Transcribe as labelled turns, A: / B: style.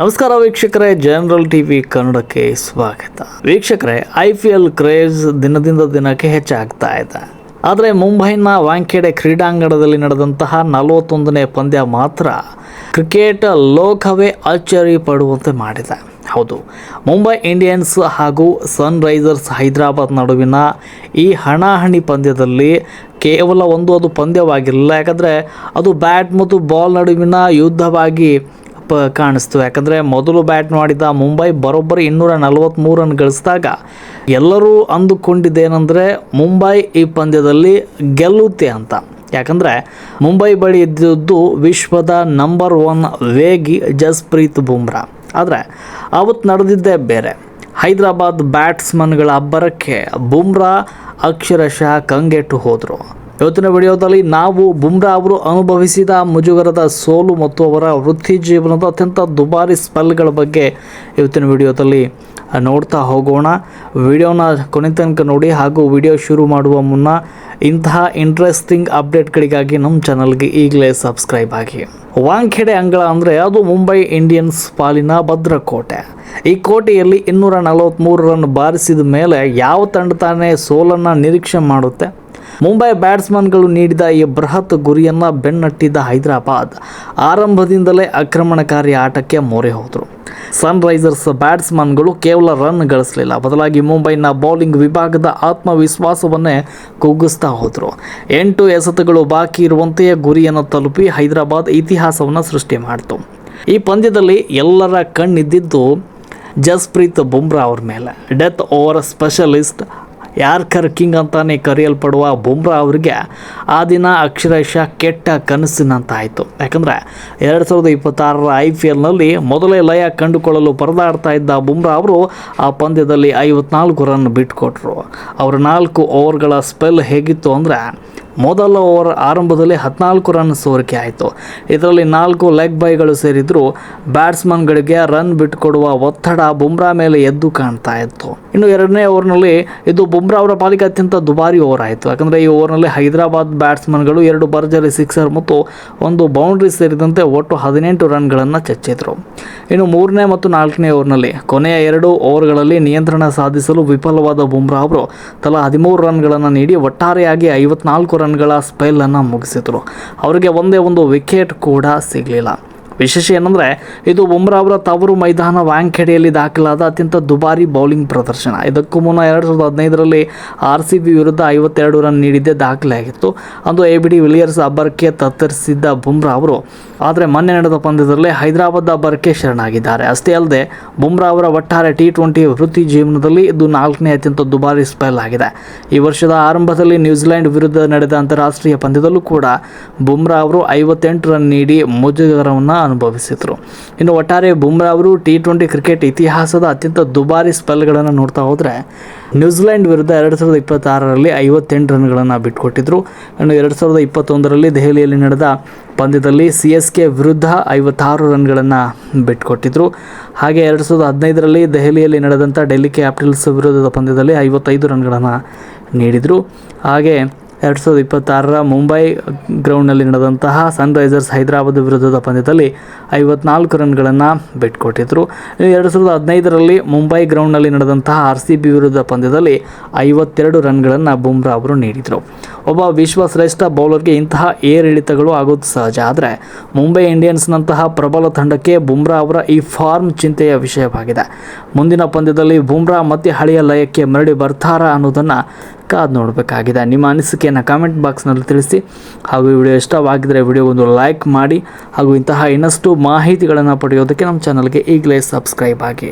A: ನಮಸ್ಕಾರ ವೀಕ್ಷಕರೇ, general TV ಕನ್ನಡಕ್ಕೆ ಸ್ವಾಗತ. ವೀಕ್ಷಕರೇ, IPL ಕ್ರೇಜ್ ದಿನದಿಂದ ದಿನಕ್ಕೆ ಹೆಚ್ಚಾಗ್ತಾ ಇದೆ. ಆದರೆ ಮುಂಬೈನ ವಾಂಖೇಡೆ ಕ್ರೀಡಾಂಗಣದಲ್ಲಿ ನಡೆದಂತಹ 41ನೇ ಪಂದ್ಯ ಮಾತ್ರ ಕ್ರಿಕೆಟ್ ಲೋಕವೇ ಅಚ್ಚರಿ ಪಡುವಂತೆ ಮಾಡಿದೆ. ಹೌದು, ಮುಂಬೈ ಇಂಡಿಯನ್ಸ್ ಹಾಗೂ ಸನ್ರೈಸರ್ಸ್ ಹೈದರಾಬಾದ್ ನಡುವಿನ ಈ ಹಣಾಹಣಿ ಪಂದ್ಯದಲ್ಲಿ ಕೇವಲ ಅದು ಪಂದ್ಯವಾಗಿರಲಿಲ್ಲ. ಯಾಕಂದರೆ ಅದು ಬ್ಯಾಟ್ ಮತ್ತು ಬಾಲ್ ನಡುವಿನ ಯುದ್ಧವಾಗಿ ಕಾಣಿಸ್ತು. ಯಾಕಂದರೆ ಮೊದಲು ಬ್ಯಾಟ್ ಮಾಡಿದ ಮುಂಬೈ ಬರೋಬ್ಬರಿ 243 ರನ್ ಗಳಿಸಿದಾಗ ಎಲ್ಲರೂ ಅಂದುಕೊಂಡಿದ್ದೇನೆಂದರೆ ಮುಂಬೈ ಈ ಪಂದ್ಯದಲ್ಲಿ ಗೆಲ್ಲುತ್ತೆ ಅಂತ. ಯಾಕಂದರೆ ಮುಂಬೈ ಬಳಿ ಇದ್ದಿದ್ದು ವಿಶ್ವದ ನಂಬರ್ 1 ವೇಗಿ ಜಸ್ಪ್ರೀತ್ ಬುಮ್ರಾ. ಆದರೆ ಅವತ್ತು ನಡೆದಿದ್ದೇ ಬೇರೆ. ಹೈದರಾಬಾದ್ ಬ್ಯಾಟ್ಸ್ಮನ್ಗಳ ಅಬ್ಬರಕ್ಕೆ ಬುಮ್ರಾ ಅಕ್ಷರಶಃ ಕಂಗೆಟ್ಟು ಹೋದರು. ಇವತ್ತಿನ ವಿಡಿಯೋದಲ್ಲಿ ನಾವು ಬುಮ್ರಾ ಅವರು ಅನುಭವಿಸಿದ ಮುಜುಗರದ ಸೋಲು ಮತ್ತು ಅವರ ವೃತ್ತಿ ಜೀವನದ ಅತ್ಯಂತ ದುಬಾರಿ ಸ್ಪೆಲ್ಗಳ ಬಗ್ಗೆ ಇವತ್ತಿನ ವಿಡಿಯೋದಲ್ಲಿ ನೋಡ್ತಾ ಹೋಗೋಣ. ವಿಡಿಯೋನ ಕೊನೆ ತನಕ ನೋಡಿ. ಹಾಗೂ ವಿಡಿಯೋ ಶುರು ಮಾಡುವ ಮುನ್ನ ಇಂತಹ ಇಂಟ್ರೆಸ್ಟಿಂಗ್ ಅಪ್ಡೇಟ್ಗಳಿಗಾಗಿ ನಮ್ಮ ಚಾನಲ್ಗೆ ಈಗಲೇ ಸಬ್ಸ್ಕ್ರೈಬ್ ಆಗಿ. ವಾಂಖೇಡೆ ಅಂಗಳ ಅಂದರೆ ಅದು ಮುಂಬೈ ಇಂಡಿಯನ್ಸ್ ಪಾಲಿನ ಭದ್ರಕೋಟೆ. ಈ ಕೋಟೆಯಲ್ಲಿ 243 ರನ್ ಬಾರಿಸಿದ ಮೇಲೆ ಯಾವ ತಂಡ ತಾನೇ ಸೋಲನ್ನು ನಿರೀಕ್ಷೆ ಮಾಡುತ್ತೆ? ಮುಂಬೈ ಬ್ಯಾಟ್ಸ್ಮನ್ಗಳು ನೀಡಿದ ಈ ಬೃಹತ್ ಗುರಿಯನ್ನು ಬೆನ್ನಟ್ಟಿದ್ದ ಹೈದರಾಬಾದ್ ಆರಂಭದಿಂದಲೇ ಆಕ್ರಮಣಕಾರಿ ಆಟಕ್ಕೆ ಮೊರೆ ಹೋದರು. ಸನ್ರೈಸರ್ಸ್ ಬ್ಯಾಟ್ಸ್ಮನ್ಗಳು ಕೇವಲ ರನ್ ಗಳಿಸಲಿಲ್ಲ, ಬದಲಾಗಿ ಮುಂಬೈನ ಬೌಲಿಂಗ್ ವಿಭಾಗದ ಆತ್ಮವಿಶ್ವಾಸವನ್ನೇ ಕುಗ್ಗಿಸ್ತಾ ಹೋದರು. 8 ಎಸೆತಗಳು ಬಾಕಿ ಇರುವಂತೆಯೇ ಗುರಿಯನ್ನು ತಲುಪಿ ಹೈದರಾಬಾದ್ ಇತಿಹಾಸವನ್ನು ಸೃಷ್ಟಿ ಮಾಡಿತು. ಈ ಪಂದ್ಯದಲ್ಲಿ ಎಲ್ಲರ ಕಣ್ಣಿದ್ದಿದ್ದು ಜಸ್ಪ್ರೀತ್ ಬುಮ್ರಾ ಅವ್ರ ಮೇಲೆ. Death over specialist, yorker king ಅಂತಾನೆ ಕರೆಯಲ್ಪಡುವ ಬುಮ್ರಾ ಅವರಿಗೆ ಆ ದಿನ ಅಕ್ಷರಶಃ ಕೆಟ್ಟ ಕನಸಿನಂತಾಯಿತು. ಯಾಕಂದರೆ 2026ರ IPLನಲ್ಲಿ ಮೊದಲೇ ಲಯ ಕಂಡುಕೊಳ್ಳಲು ಪರದಾಡ್ತಾ ಇದ್ದ ಬುಮ್ರಾ ಅವರು ಆ ಪಂದ್ಯದಲ್ಲಿ 54 ರನ್ ಬಿಟ್ಕೊಟ್ರು. ಅವರ 4 ಓವರ್ಗಳ ಸ್ಪೆಲ್ ಹೇಗಿತ್ತು ಅಂದರೆ, ಮೊದಲ ಓವರ್ ಆರಂಭದಲ್ಲಿ 14 ರನ್ ಸೋರಿಕೆ ಆಯಿತು. ಇದರಲ್ಲಿ 4 ಲೆಗ್ ಬೈಗಳು ಸೇರಿದ್ರು. ಬ್ಯಾಟ್ಸ್ಮನ್ಗಳಿಗೆ ರನ್ ಬಿಟ್ಟುಕೊಡುವ ಒತ್ತಡ ಬುಮ್ರಾ ಮೇಲೆ ಎದ್ದು ಕಾಣ್ತಾ ಇತ್ತು. ಇನ್ನು 2ನೇ ಓವರ್ನಲ್ಲಿ ಇದು ಬುಮ್ರಾ ಅವರ ಪಾಲಿಗೆ ಅತ್ಯಂತ ದುಬಾರಿ ಓವರ್ ಆಯಿತು. ಯಾಕಂದರೆ ಈ ಓವರ್ನಲ್ಲಿ ಹೈದರಾಬಾದ್ ಬ್ಯಾಟ್ಸ್ಮನ್ಗಳು 2 ಭರ್ಜರಿ ಸಿಕ್ಸರ್ ಮತ್ತು 1 ಬೌಂಡ್ರಿ ಸೇರಿದಂತೆ ಒಟ್ಟು 18 ರನ್ಗಳನ್ನು ಚಚ್ಚಿದ್ರು. ಇನ್ನು 3ನೇ ಮತ್ತು 4ನೇ ಓವರ್ನಲ್ಲಿ ಕೊನೆಯ 2 ಓವರ್ಗಳಲ್ಲಿ ನಿಯಂತ್ರಣ ಸಾಧಿಸಲು ವಿಫಲವಾದ ಬುಮ್ರಾ ಅವರು ತಲಾ 13 ರನ್ಗಳನ್ನು ನೀಡಿ ಒಟ್ಟಾರೆಯಾಗಿ 54 ರನ್ಗಳ ಸ್ಪೆಲ್ಲನ್ನು ಮುಗಿಸಿದರು. ಅವರಿಗೆ ಒಂದೇ ಒಂದು ವಿಕೆಟ್ ಕೂಡ ಸಿಗಲಿಲ್ಲ. ವಿಶೇಷ ಏನಂದರೆ, ಇದು ಬುಮ್ರಾ ಅವರ ತವರು ಮೈದಾನ ವಾಂಖೇಡೆಯಲ್ಲಿ ದಾಖಲಾದ ಅತ್ಯಂತ ದುಬಾರಿ ಬೌಲಿಂಗ್ ಪ್ರದರ್ಶನ. ಇದಕ್ಕೂ ಮುನ್ನ 2015ರಲ್ಲಿ RCB ವಿರುದ್ಧ 52 ರನ್ ನೀಡಿದ್ದೇ ದಾಖಲೆಯಾಗಿತ್ತು. ಅಂದು ABD ವಿಲಿಯರ್ಸ್ ಅಬ್ಬರಕ್ಕೆ ತತ್ತರಿಸಿದ್ದ ಬುಮ್ರಾ ಅವರು ಆದರೆ ಮೊನ್ನೆ ನಡೆದ ಪಂದ್ಯದಲ್ಲಿ ಹೈದರಾಬಾದ್ ಅಬ್ಬರಕ್ಕೆ ಶರಣಾಗಿದ್ದಾರೆ. ಅಷ್ಟೇ ಅಲ್ಲದೆ ಬುಮ್ರಾ ಅವರ ಒಟ್ಟಾರೆ T20 ವೃತ್ತಿ ಜೀವನದಲ್ಲಿ ಇದು 4ನೇ ಅತ್ಯಂತ ದುಬಾರಿ ಸ್ಪೆಲ್ ಆಗಿದೆ. ಈ ವರ್ಷದ ಆರಂಭದಲ್ಲಿ ನ್ಯೂಜಿಲೆಂಡ್ ವಿರುದ್ಧ ನಡೆದ ಅಂತಾರಾಷ್ಟ್ರೀಯ ಪಂದ್ಯದಲ್ಲೂ ಕೂಡ ಬುಮ್ರಾ ಅವರು 58 ರನ್ ನೀಡಿ ಮುಜುಗರವನ್ನು ಅನುಭವಿಸಿದರು. ಇನ್ನು ಒಟ್ಟಾರೆ ಬುಮ್ರಾ ಅವರು T20 ಕ್ರಿಕೆಟ್ ಇತಿಹಾಸದ ಅತ್ಯಂತ ದುಬಾರಿ ಸ್ಪೆಲ್ಗಳನ್ನು ನೋಡ್ತಾ ಹೋದರೆ, ನ್ಯೂಜಿಲೆಂಡ್ ವಿರುದ್ಧ 2026ರಲ್ಲಿ 58 ರನ್ಗಳನ್ನು ಬಿಟ್ಟುಕೊಟ್ಟಿದ್ರು. ಇನ್ನು 2021ರಲ್ಲಿ ದೆಹಲಿಯಲ್ಲಿ ನಡೆದ ಪಂದ್ಯದಲ್ಲಿ CSK ವಿರುದ್ಧ 56 ರನ್ಗಳನ್ನು ಬಿಟ್ಟುಕೊಟ್ಟಿದ್ರು. ಹಾಗೆ 2015ರಲ್ಲಿ ದೆಹಲಿಯಲ್ಲಿ ನಡೆದಂಥ ಡೆಲ್ಲಿ ಕ್ಯಾಪಿಟಲ್ಸ್ ವಿರುದ್ಧದ ಪಂದ್ಯದಲ್ಲಿ 55 ರನ್ಗಳನ್ನು ನೀಡಿದರು. ಹಾಗೆ 2026ರ ಮುಂಬೈ ಗ್ರೌಂಡ್ನಲ್ಲಿ ನಡೆದಂತಹ ಸನ್ರೈಸರ್ಸ್ ಹೈದರಾಬಾದ್ ವಿರುದ್ಧದ ಪಂದ್ಯದಲ್ಲಿ 54 ರನ್ಗಳನ್ನು ಬಿಟ್ಟುಕೊಟ್ಟಿದ್ದರು. 2015ರಲ್ಲಿ ಮುಂಬೈ ಗ್ರೌಂಡ್ನಲ್ಲಿ ನಡೆದಂತಹ RCB ವಿರುದ್ಧ ಪಂದ್ಯದಲ್ಲಿ 52 ರನ್ಗಳನ್ನು ಬುಮ್ರಾ ಅವರು ನೀಡಿದರು. ಒಬ್ಬ ವಿಶ್ವಶ್ರೇಷ್ಠ ಬೌಲರ್ಗೆ ಇಂತಹ ಏರಿಳಿತಗಳು ಆಗೋದು ಸಹಜ. ಆದರೆ ಮುಂಬೈ ಇಂಡಿಯನ್ಸ್ನಂತಹ ಪ್ರಬಲ ತಂಡಕ್ಕೆ ಬುಮ್ರಾ ಅವರ ಈ ಫಾರ್ಮ್ ಚಿಂತೆಯ ವಿಷಯವಾಗಿದೆ. ಮುಂದಿನ ಪಂದ್ಯದಲ್ಲಿ ಬುಮ್ರಾ ಮತ್ತೆ ಹಳೆಯ ಲಯಕ್ಕೆ ಮರಳಿ ಬರ್ತಾರಾ ಅನ್ನೋದನ್ನು ಕಾದು ನೋಡಬೇಕಾಗಿದೆ. ನಿಮ್ಮ ಅನಿಸಿಕೆಯನ್ನು ಕಾಮೆಂಟ್ ಬಾಕ್ಸ್ನಲ್ಲಿ ತಿಳಿಸಿ. ಹಾಗೂ ಈ ವಿಡಿಯೋ ಇಷ್ಟವಾಗಿದ್ದರೆ ವಿಡಿಯೋಗೊಂದು ಲೈಕ್ ಮಾಡಿ. ಹಾಗೂ ಇಂತಹ ಇನ್ನಷ್ಟು ಮಾಹಿತಿಗಳನ್ನು ಪಡೆಯೋದಕ್ಕೆ ನಮ್ಮ ಚಾನಲ್ಗೆ ಈಗಲೇ ಸಬ್ಸ್ಕ್ರೈಬ್ ಆಗಿ.